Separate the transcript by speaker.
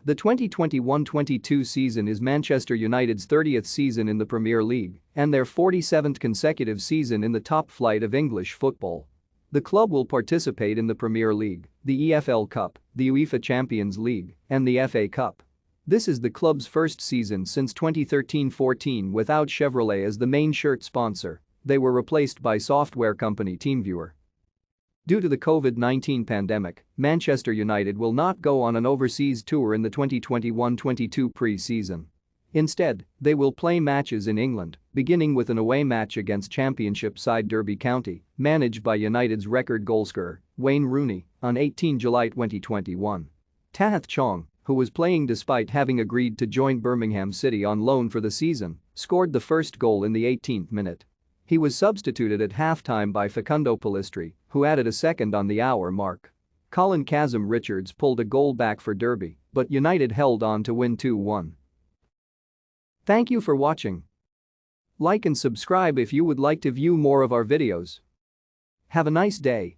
Speaker 1: The 2021-22 season is Manchester United's 30th season in the Premier League and their 47th consecutive season in the top flight of English football. The club will participate in the Premier League, the EFL Cup, the UEFA Champions League, and the FA Cup. This is the club's first season since 2013-14 without Chevrolet as the main shirt sponsor. They were replaced by software company TeamViewer. Due to the COVID-19 pandemic, Manchester United will not go on an overseas tour in the 2021-22 pre-season. Instead, they will play matches in England, beginning with an away match against Championship side Derby County, managed by United's record goalscorer, Wayne Rooney, on 18 July 2021. Tahith Chong, who was playing despite having agreed to join Birmingham City on loan for the season, scored the first goal in the 18th minute. He was substituted at halftime by Facundo Pellistri, who added a second on the hour mark. Colin Kazim-Richards pulled a goal back for Derby, but United held on to win 2-1. Thank you for watching. Like and subscribe if you would like to view more of our videos. Have a nice day.